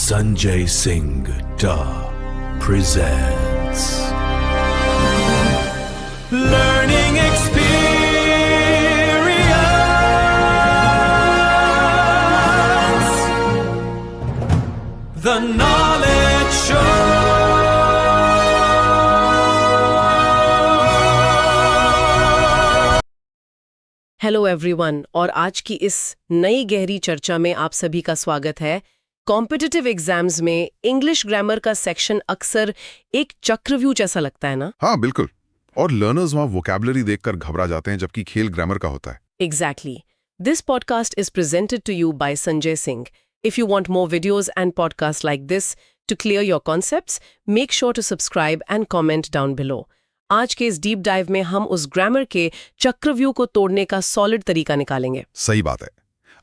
Sanjay Singh Da presents Learning Experience, The Knowledge Show. Hello everyone, और आज की इस नई गहरी चर्चा में आप सभी का स्वागत है। कॉम्पिटिटिव एग्जाम्स में इंग्लिश ग्रामर का सेक्शन अक्सर एक चक्रव्यूह जैसा लगता है ना? हाँ बिल्कुल। और लर्नर्स वहाँ वोकैबुलरी देखकर घबरा जाते हैं, जबकि खेल ग्रामर का होता है। Exactly. This podcast is presented to you by Sanjay Singh. If you want more videos and podcasts like this to clear your concepts, make sure to subscribe and comment down below. आज के इस deep dive में हम उस grammar के चक्रव्यूह को तोड़ने का सॉलिड तरीका निकालेंगे। सही बात है।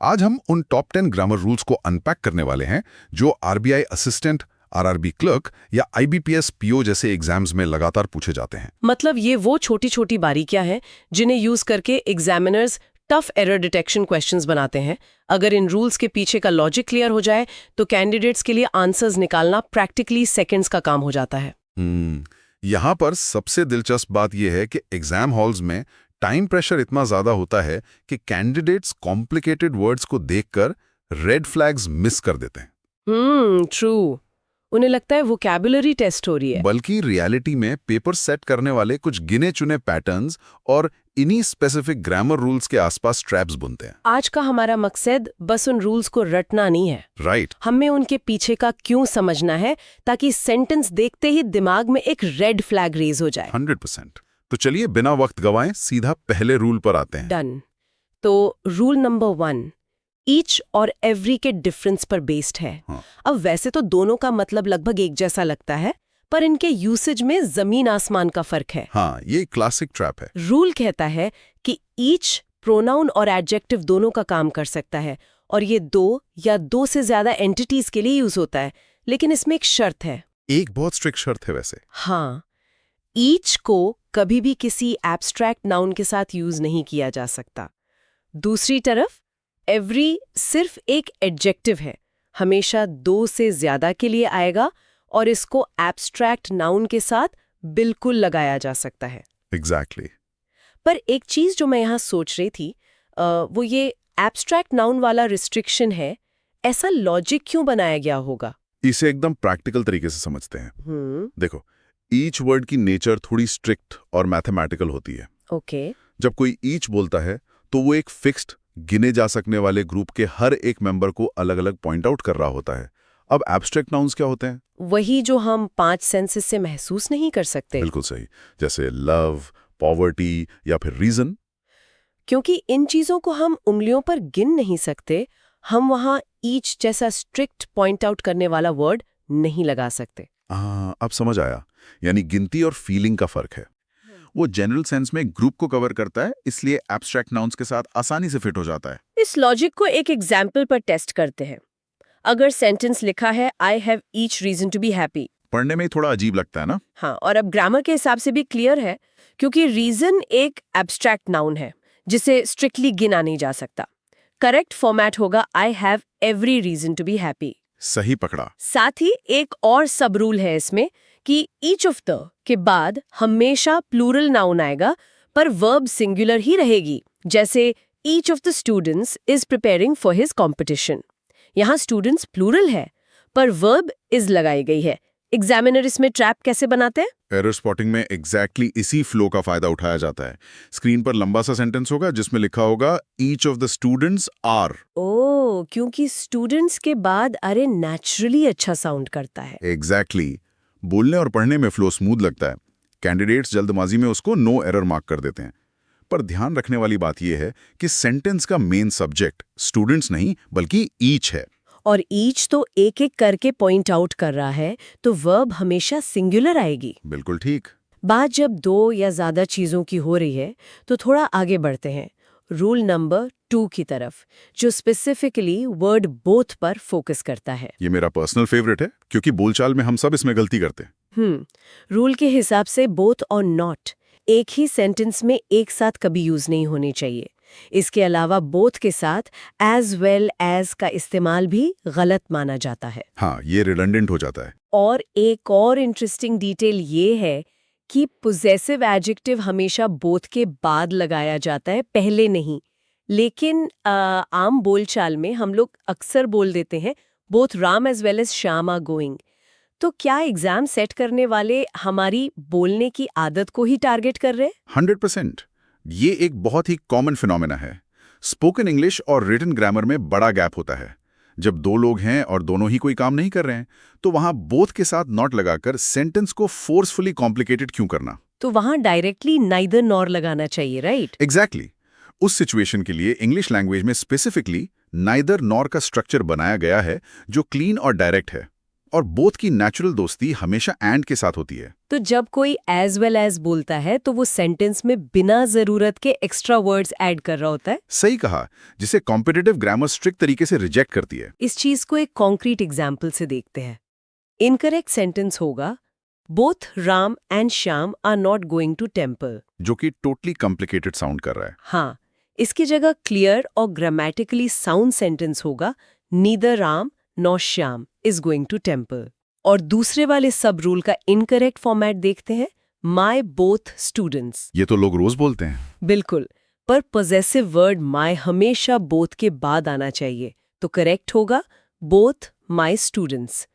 आज हम उन टॉप 10 ग्रामर रूल्स को अनपैक करने वाले हैं जो आरबीआई असिस्टेंट, आरआरबी क्लर्क या आईबीपीएस पीओ जैसे एग्जाम्स में लगातार पूछे जाते हैं। मतलब ये वो छोटी छोटी बारीकियां हैं जिन्हें यूज करके examiners tough error detection questions बनाते हैं। अगर इन रूल्स के पीछे का लॉजिक क्लियर हो जाए तो कैंडिडेट्स के लिए आंसर्स निकालना प्रैक्टिकली सेकंड्स का काम हो जाता है। यहाँ पर सबसे दिलचस्प बात यह है कि एग्जाम हॉल्स में टाइम प्रेशर इतना ज्यादा होता है कि कैंडिडेट्स कॉम्प्लिकेटेड वर्ड्स को देखकर रेड फ्लैग्स मिस कर देते हैं। ट्रू। उन्हें लगता है वोकैबुलरी टेस्ट हो रही है। बल्कि रियलिटी में पेपर सेट करने वाले कुछ गिने चुने पैटर्न्स और इन्हीं स्पेसिफिक ग्रामर रूल्स के आसपास ट्रैप्स बुनते हैं। आज का हमारा मकसद बस उन रूल्स को रटना नहीं है। राइट। हमें उनके पीछे का क्यों समझना है, ताकि सेंटेंस देखते ही दिमाग में एक रेड फ्लैग रेज हो जाए। 100%। तो चलिए बिना वक्त गवाएं सीधा पहले रूल पर आते हैं। डन। तो रूल नंबर 1 ईच और एवरी के डिफरेंस पर बेस्ड है। अब वैसे तो दोनों का मतलब लगभग एक जैसा लगता है, पर इनके यूसेज में जमीन आसमान का फर्क है। हाँ, ये क्लासिक ट्रैप है। रूल कहता है कि ईच प्रोनाउन और एडजेक्टिव दोनों का काम कर सकता है, और ये दो या दो से ज्यादा एंटिटीज के लिए यूज होता है। लेकिन इसमें एक शर्त है। एक बहुत स्ट्रिक्ट शर्त है वैसे। हाँ, ईच को कभी भी किसी एब्स्ट्रैक्ट नाउन के साथ यूज नहीं किया जा सकता। दूसरी तरफ एवरी सिर्फ एक एडजेक्टिव है, हमेशा दो से ज्यादा के लिए आएगा, और इसको एब्स्ट्रैक्ट नाउन के साथ बिल्कुल लगाया जा सकता है। एग्जैक्टली। पर एक चीज जो मैं यहाँ सोच रही थी वो ये एब्स्ट्रैक्ट नाउन वाला रिस्ट्रिक्शन है, ऐसा लॉजिक क्यों बनाया गया होगा? इसे एकदम प्रैक्टिकल तरीके से समझते हैं। देखो, ईच वर्ड की नेचर थोड़ी स्ट्रिक्ट और मैथमेटिकल होती है। ओके। जब कोई ईच बोलता है तो वो एक फिक्स्ड, गिने जा सकने वाले ग्रुप के हर एक मेंबर को अलग अलग पॉइंट आउट कर रहा होता है। अब एब्स्ट्रैक्ट नाउन्स क्या होते हैं? वही जो हम 5 सेंसेस से महसूस नहीं कर सकते। बिल्कुल सही। जैसे लव, पॉवर्टी या फिर रीजन। क्योंकि इन चीजों को हम उंगलियों पर गिन नहीं सकते, हम वहां ईच जैसा स्ट्रिक्ट पॉइंट आउट करने वाला वर्ड नहीं लगा सकते। अब समझ आया। यानी गिनती और फीलिंग का फर्क है। वो जनरल सेंस में ग्रुप को कवर करता है, इसलिए एब्स्ट्रैक्ट नाउन्स के साथ आसानी से फिट हो जाता है। इस लॉजिक को एक एग्जाम्पल पर टेस्ट करते हैं। अगर सेंटेंस लिखा है I have each reason to be happy, पढ़ने में थोड़ा अजीब लगता है ना? हाँ, और अब ग्रामर के हिसाब से भी क्लियर है, क्योंकि रीजन एक एब्स्ट्रैक्ट नाउन है जिसे स्ट्रिक्टली गिना नहीं जा सकता। करेक्ट फॉर्मेट होगा I have every reason to be happy. सही पकड़ा। साथ ही एक और सब रूल है इसमें कि ईच ऑफ द के बाद हमेशा प्लूरल नाउन आएगा, पर वर्ब सिंगुलर ही रहेगी। जैसे each of the students is preparing for his competition. यहाँ स्टूडेंट्स प्लूरल है, पर वर्ब इज लगाई गई है। एग्जामिनर इसमें ट्रैप कैसे बनाते हैं? एरर स्पॉटिंग में एग्जैक्टली इसी फ्लो का फायदा उठाया जाता है। स्क्रीन पर लंबा सा सेंटेंस होगा जिसमें लिखा होगा each of the students are. Oh, क्योंकि स्टूडेंट्स के बाद अरे नेचुरली अच्छा साउंड करता है। एग्जैक्टली। बोलने और पढ़ने में फ्लो स्मूथ लगता है। कैंडिडेट्स जल्दबाजी में उसको नो एरर मार्क कर देते हैं। पर ध्यान रखने वाली बात यह है कि सेंटेंस का मेन सब्जेक्ट स्टूडेंट्स नहीं बल्कि ईच है। और ईच तो एक एक करके पॉइंट आउट कर रहा है, तो वर्ब हमेशा सिंगुलर आएगी। बिल्कुल ठीक। बात जब दो या ज्यादा चीजों की हो रही है तो थोड़ा आगे बढ़ते हैं रूल नंबर 2 की तरफ, जो स्पेसिफिकली वर्ड बोथ पर फोकस करता है। ये मेरा पर्सनल फेवरेट है, क्योंकि बोलचाल में हम सब इसमें गलती करते हैं। रूल के हिसाब से बोथ और नॉट एक ही सेंटेंस में एक साथ कभी यूज नहीं होनी चाहिए। इसके अलावा बोथ के साथ एज वेल एज का इस्तेमाल भी गलत माना जाता है। हाँ, ये रिडंडेंट हो जाता है। और एक और इंटरेस्टिंग डिटेल ये है कि पोजेसिव एडजेक्टिव हमेशा बोथ के बाद लगाया जाता है, पहले नहीं। लेकिन आम बोलचाल में हम लोग अक्सर बोल देते हैं both Ram as well as Shyam are going. तो क्या एग्जाम सेट करने वाले हमारी बोलने की आदत को ही टारगेट कर रहे हैं? 100%। ये एक बहुत ही कॉमन फिनोमेना है। स्पोकन इंग्लिश और रिटन ग्रामर में बड़ा गैप होता है। जब दो लोग हैं और दोनों ही कोई काम नहीं कर रहे हैं, तो वहां बोथ के साथ नॉट लगाकर सेंटेंस को फोर्सफुली कॉम्प्लिकेटेड क्यों करना? तो वहां डायरेक्टली नाइदर नॉर लगाना चाहिए, राइट? एग्जैक्टली। उस सिचुएशन के लिए इंग्लिश लैंग्वेज में स्पेसिफिकली नाइदर नॉर का स्ट्रक्चर बनाया गया है, जो क्लीन और डायरेक्ट है। और बोथ की नेचुरल दोस्ती हमेशा एंड के साथ होती है। तो जब कोई एज वेल एज बोलता है तो वो सेंटेंस में बिना जरूरत के एक्स्ट्रा वर्ड्स ऐड कर रहा होता है। सही कहा, जिसे कॉम्पिटिटिव ग्रामर स्ट्रिक्ट तरीके से रिजेक्ट करती है। इस चीज को एक कॉन्क्रीट एग्जाम्पल से देखते हैं। इनकरेक्ट सेंटेंस होगा both Ram and Shyam are not going to temple, जो कि टोटली कॉम्प्लिकेटेड साउंड कर रहा है। हाँ, इसकी जगह क्लियर और ग्रामेटिकली साउंड सेंटेंस होगा neither Ram nor Shyam is going to temple. और दूसरे वाले सब रूल का इनकरेक्ट फॉर्मेट देखते हैं, माई बोथ स्टूडेंट्स। ये तो लोग रोज बोलते हैं। बिल्कुल, पर पॉजेसिव वर्ड माई हमेशा बोथ के बाद आना चाहिए, तो करेक्ट होगा both my students.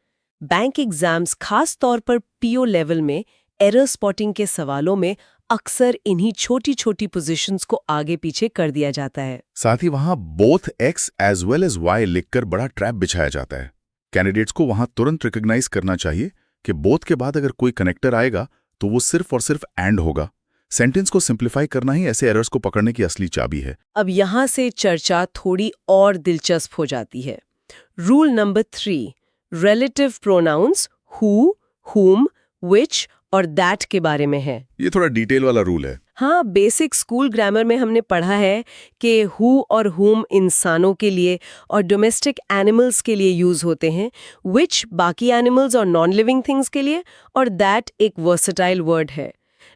Bank exams खास तौर पर पीओ लेवल में एरर स्पॉटिंग के सवालों में अक्सर इन्हीं छोटी छोटी पोजीशंस को आगे पीछे कर दिया जाता है। साथ ही वहां both X as well as Y लिखकर बड़ा ट्रैप बिछाया जाता है। कैंडिडेट्स को वहां तुरंत रिकॉग्नाइज करना चाहिए कि बोथ के बाद अगर कोई कनेक्टर आएगा तो वो सिर्फ और सिर्फ एंड होगा। सेंटेंस को सिंप्लीफाई करना ही ऐसे एरर्स को पकड़ने की असली चाबी है। अब यहां से चर्चा थोड़ी और दिलचस्प हो जाती है। Rule number 3, relative pronouns who, हुम, विच और दैट के बारे में है। ये थोड़ा डिटेल वाला रूल है। हाँ, बेसिक स्कूल ग्रामर में हमने पढ़ा है कि हु और हुम इंसानों के लिए और डोमेस्टिक एनिमल्स के लिए यूज होते हैं, विच बाकी एनिमल्स और नॉन लिविंग थिंग्स के लिए, और दैट एक वर्सेटाइल वर्ड है।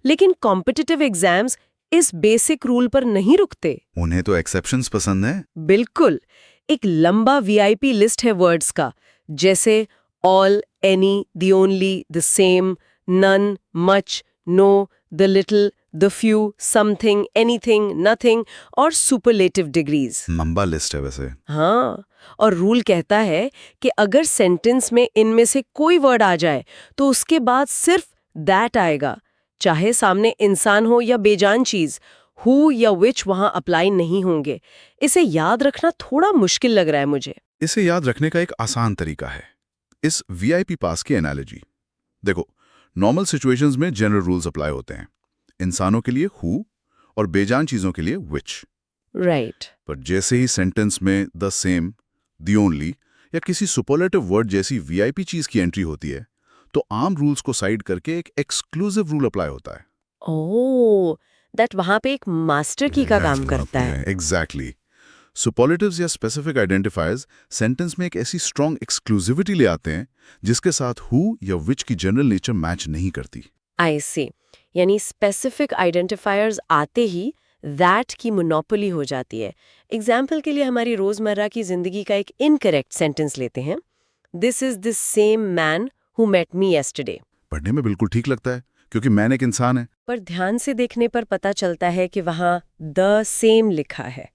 लेकिन कॉम्पिटिटिव एग्जाम्स इस बेसिक रूल पर नहीं रुकते। उन्हें तो एक्सेप्शंस पसंद है। बिल्कुल, एक लंबा वीआईपी लिस्ट है वर्ड्स का, जैसे all, any, the only, the same, none, much, no, the little, the few, something, anything, nothing और superlative degrees। लंबा लिस्ट है वैसे। हाँ, और रूल कहता है कि अगर सेंटेंस में इनमें से कोई वर्ड आ जाए तो उसके बाद सिर्फ that आएगा, चाहे सामने इंसान हो या बेजान चीज। who या which वहां अप्लाई नहीं होंगे। इसे याद रखना थोड़ा मुश्किल लग रहा है मुझे। इसे याद रखने का एक आसान तरीका है इस वीआईपी पास की एनालॉजी। देखो, नॉर्मल सिचुएशंस में जनरल रूल्स अप्लाई होते हैं, इंसानों के लिए हु और बेजान चीजों के लिए विच। राइट। पर जैसे ही सेंटेंस में द सेम, द ओनली या किसी सुपरलेटिव वर्ड जैसी वीआईपी चीज की एंट्री होती है, तो आम रूल्स को साइड करके एक एक्सक्लूसिव रूल अप्लाई होता है। ओह, दैट वहां पे एक मास्टर की का काम करता है। एग्जैक्टली। सुपरलेटिव्स या स्पेसिफिक आइडेंटिफायर्स सेंटेंस में एक ऐसी स्ट्रॉन्ग एक्सक्लूसिविटी ले आते हैं जिसके साथ हु या विच की जनरल नेचर मैच नहीं करती। आई सी, यानी स्पेसिफिक आइडेंटिफायर्स आते ही दैट की मोनोपोली हो जाती है। एग्जाम्पल के लिए हमारी रोजमर्रा की जिंदगी का एक इनकरेक्ट सेंटेंस लेते हैं, this is the same man who met me yesterday. पढ़ने में बिल्कुल ठीक लगता है क्योंकि मैन एक इंसान है, पर ध्यान से देखने पर पता चलता है कि वहां द सेम लिखा है।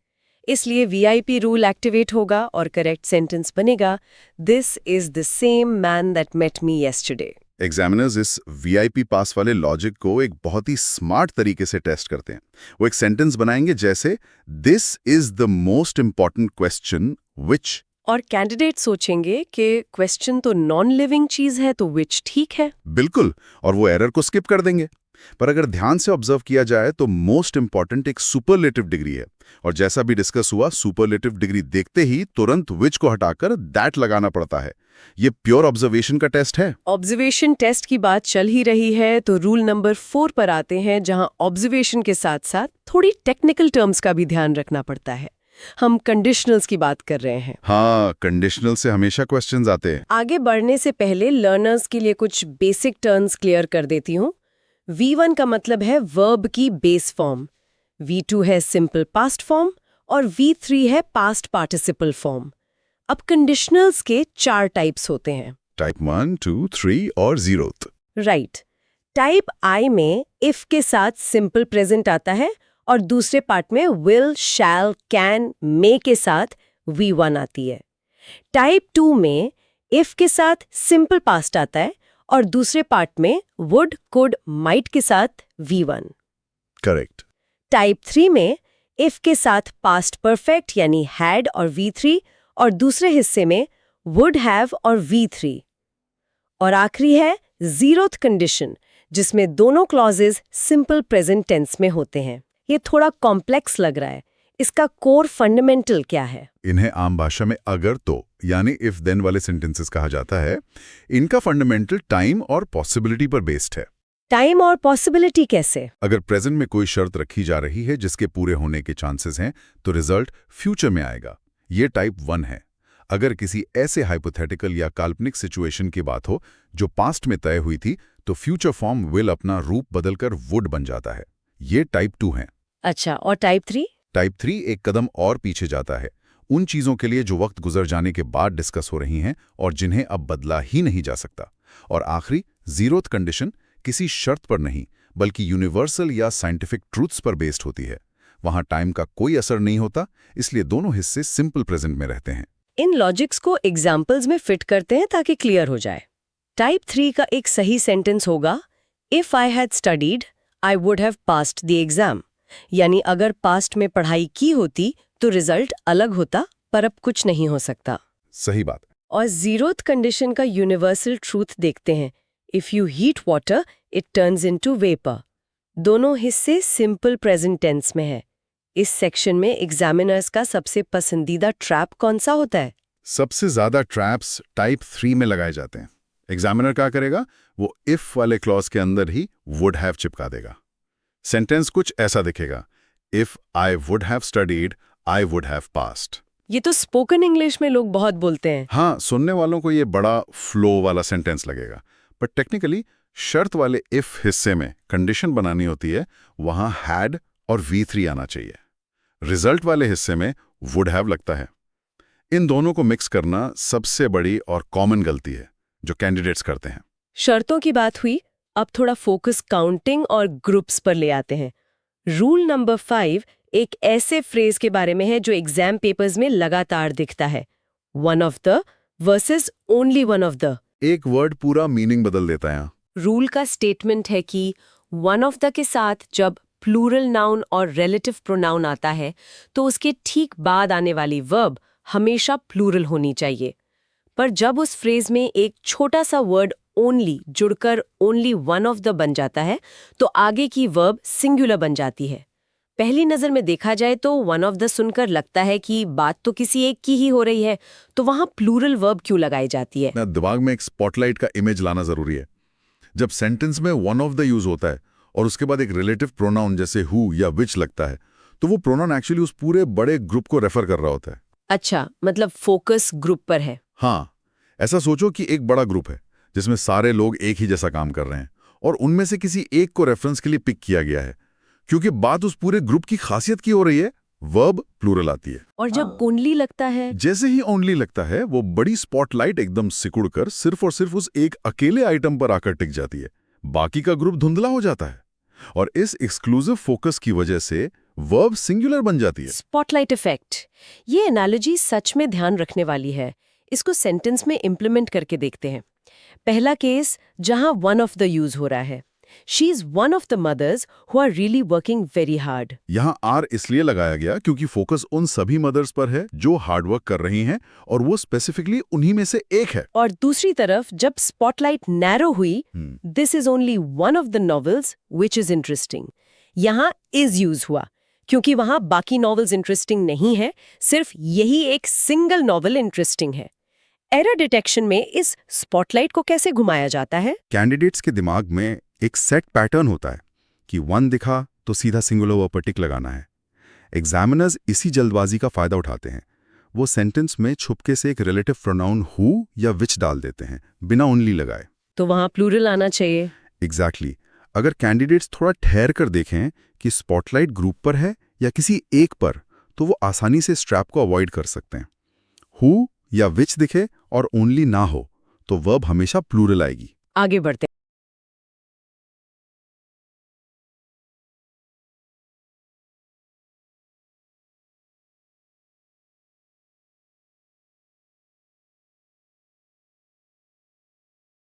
इसलिए वीआईपी रूल एक्टिवेट होगा और करेक्ट सेंटेंस बनेगा, this is the same man that met me yesterday. Examiners इस वीआईपी पास वाले लॉजिक को एक बहुत ही स्मार्ट तरीके से टेस्ट करते हैं। वो एक सेंटेंस बनाएंगे जैसे this is the most important question which, और कैंडिडेट सोचेंगे कि क्वेश्चन तो नॉन लिविंग चीज है तो विच ठीक है। बिल्कुल, और वो एरर को स्किप कर देंगे। पर अगर ध्यान से ऑब्जर्व किया जाए तो मोस्ट इंपॉर्टेंट एक सुपरलेटिव डिग्री है, और जैसा भी डिस्कस हुआ, सुपरलेटिव डिग्री देखते ही तुरंत विच को हटाकर दैट लगाना पड़ता है। ये प्योर ऑब्जर्वेशन का टेस्ट है। ऑब्जर्वेशन टेस्ट की बात चल ही रही है तो रूल नंबर 4 पर आते हैं, जहां ऑब्जर्वेशन के साथ साथ थोड़ी टेक्निकल टर्म्स का भी ध्यान रखना पड़ता है। हम कंडीशनल्स की बात कर रहे हैं। हाँ, कंडीशनल से हमेशा क्वेश्चंस आते हैं। आगे बढ़ने से पहले लर्नर्स के लिए कुछ बेसिक टर्म्स क्लियर कर देती हूँ। V1 का मतलब है वर्ब की बेस फॉर्म। V2 है सिंपल पास्ट फॉर्म और V3 है पास्ट पार्टिसिपल फॉर्म। अब कंडीशनल्स के 4 टाइप्स होते हैं। टाइप 1, 2, 3 और 0th। राइट। टाइप आई में इफ के साथ सिंपल प्रेजेंट आता है और दूसरे पार्ट में विल, शैल, कैन, मे के साथ V1 आती है। टाइप 2 में इफ के साथ सिंपल पास्ट आता है और दूसरे पार्ट में वुड, कुड, माइट के साथ V1। करेक्ट। टाइप 3 में इफ के साथ पास्ट परफेक्ट यानी हैड और V3 और दूसरे हिस्से में वुड हैव और V3। और आखिरी है जीरोथ कंडीशन, जिसमें दोनों क्लॉजेस सिंपल प्रेजेंट टेंस में होते हैं। ये थोड़ा कॉम्प्लेक्स लग रहा है। इसका कोर फंडामेंटल क्या है? इन्हें आम भाषा में अगर तो यानी इफ देन वाले सेंटेंसेस कहा जाता है। इनका फंडामेंटल टाइम और पॉसिबिलिटी पर बेस्ड है। टाइम और पॉसिबिलिटी कैसे? अगर प्रेजेंट में कोई शर्त रखी जा रही है जिसके पूरे होने के चांसेस हैं तो रिजल्ट फ्यूचर में आएगा। ये टाइप 1 है। अगर किसी ऐसे हाइपोथेटिकल या काल्पनिक सिचुएशन की बात हो जो पास्ट में तय हुई थी तो फ्यूचर फॉर्म विल अपना रूप बदलकर वुड बन जाता है। ये टाइप 2 है। अच्छा, और टाइप 3? टाइप 3 एक कदम और पीछे जाता है, उन चीजों के लिए जो वक्त गुजर जाने के बाद डिस्कस हो रही हैं और जिन्हें अब बदला ही नहीं जा सकता। और आखिरी जीरोथ कंडीशन किसी शर्त पर नहीं बल्कि यूनिवर्सल या साइंटिफिक ट्रूथ्स पर बेस्ड होती है। वहां टाइम का कोई असर नहीं होता, इसलिए दोनों हिस्से सिंपल प्रेजेंट में रहते हैं। इन लॉजिक्स को एग्जाम्पल्स में फिट करते हैं ताकि क्लियर हो जाए। टाइप 3 का एक सही सेंटेंस होगा, if I had studied I would have passed the exam. यानी अगर पास्ट में पढ़ाई की होती तो रिजल्ट अलग होता, पर अब कुछ नहीं हो सकता। सही बात। और जीरोथ कंडीशन का यूनिवर्सल ट्रूथ देखते हैं, if you heat water it turns into vapour. दोनों हिस्से सिंपल प्रेजेंट टेंस में है। इस सेक्शन में एग्जामिनर्स का सबसे पसंदीदा ट्रैप कौन सा होता है? सबसे ज्यादा ट्रैप्स टाइप 3 में लगाए जाते हैं। एग्जामिनर क्या करेगा, वो इफ वाले क्लॉज के अंदर ही वुड हैव चिपका देगा। सेंटेंस कुछ ऐसा दिखेगा, if I would have studied I would have passed. ये तो स्पोकन इंग्लिश में लोग बहुत बोलते हैं। हाँ, सुनने वालों को ये बड़ा फ्लो वाला सेंटेंस लगेगा, पर टेक्निकली शर्त वाले इफ हिस्से में कंडीशन बनानी होती है, वहां हैड और V3 आना चाहिए। रिजल्ट वाले हिस्से में वुड हैव लगता है। इन दोनों को मिक्स करना सबसे बड़ी और कॉमन गलती है जो कैंडिडेट्स करते हैं। शर्तों की बात हुई, अब थोड़ा फोकस काउंटिंग और ग्रुप्स पर ले आते हैं। रूल नंबर 5 एक ऐसे फ्रेज के बारे में है जो एग्जाम पेपर्स में लगातार दिखता है, one of the versus only one of the. एक वर्ड पूरा मीनिंग बदल देता है। रूल का स्टेटमेंट है कि वन ऑफ द के साथ जब प्लूरल नाउन और रिलेटिव प्रोनाउन आता है तो उसके ठीक बाद आने वाली वर्ब हमेशा प्लूरल होनी चाहिए। पर जब उस फ्रेज में एक छोटा सा वर्ड ओनली जुड़कर ओनली वन ऑफ द बन जाता है तो आगे की वर्ब सिंगुलर बन जाती है। पहली नजर में देखा जाए तो वन ऑफ द सुनकर लगता है कि बात तो किसी एक की ही हो रही है, तो वहां प्लूरल वर्ब क्यों लगाई जाती है? दिमाग में एक स्पॉटलाइट का इमेज लाना जरूरी है। जब सेंटेंस में वन ऑफ द यूज होता है और उसके बाद एक रिलेटिव प्रोनाउन जैसे हु या विच लगता है तो वो प्रोनाउन एक्चुअली उस पूरे बड़े ग्रुप को रेफर कर रहा होता है। अच्छा, मतलब फोकस ग्रुप पर है। हाँ, ऐसा सोचो कि एक बड़ा ग्रुप है जिसमें सारे लोग एक ही जैसा काम कर रहे हैं और उनमें से किसी एक को रेफरेंस के लिए पिक किया गया है। क्योंकि बात उस पूरे ग्रुप की खासियत की हो रही है, वर्ब प्लूरल आती है। और जब ओनली लगता है, जैसे ही ओनली लगता है वो बड़ी स्पॉटलाइट एकदम सिकुड़कर सिर्फ और सिर्फ उस एक अकेले आइटम पर आकर टिक जाती है। बाकी का ग्रुप धुंधला हो जाता है और इस एक्सक्लूसिव फोकस की वजह से वर्ब सिंगुलर बन जाती है। Spotlight effect. ये एनालॉजी सच में ध्यान रखने वाली है। इसको सेंटेंस में इंप्लीमेंट करके देखते हैं। पहला केस जहां वन ऑफ द यूज हो रहा है, she is one of the mothers who are really working very hard. यहाँ आर इसलिए लगाया गया क्योंकि फोकस उन सभी मदर्स पर है जो हार्ड वर्क कर रही हैं और वो स्पेसिफिकली उन्हीं में से एक है। और दूसरी तरफ जब स्पॉटलाइट नैरो हुई, this is only one of the novels which is interesting, यहाँ इज यूज हुआ क्योंकि वहां बाकी नॉवेल्स इंटरेस्टिंग नहीं है, सिर्फ यही एक सिंगल नॉवेल इंटरेस्टिंग है। एरर डिटेक्शन में इस स्पॉटलाइट को कैसे घुमाया जाता है? कैंडिडेट्स के दिमाग में एक सेट पैटर्न होता है कि वन दिखा तो सीधा सिंगुलर वर्ब पर टिक लगाना है। एग्जामिनर्स इसी जल्दबाजी का फायदा उठाते हैं। वो सेंटेंस में छुपके से एक रिलेटिव प्रोनाउन हु या विच डाल देते हैं बिना ओनली लगाए। तो वहां प्लूरल आना चाहिए। एग्जैक्टली। अगर कैंडिडेट्स थोड़ा ठहर कर देखें कि स्पॉटलाइट ग्रुप पर है या किसी एक पर, तो वो आसानी से स्ट्रैप को अवॉइड कर सकते हैं। हु या विच दिखे और ओनली ना हो तो वर्ब हमेशा प्लूरल आएगी। आगे बढ़ते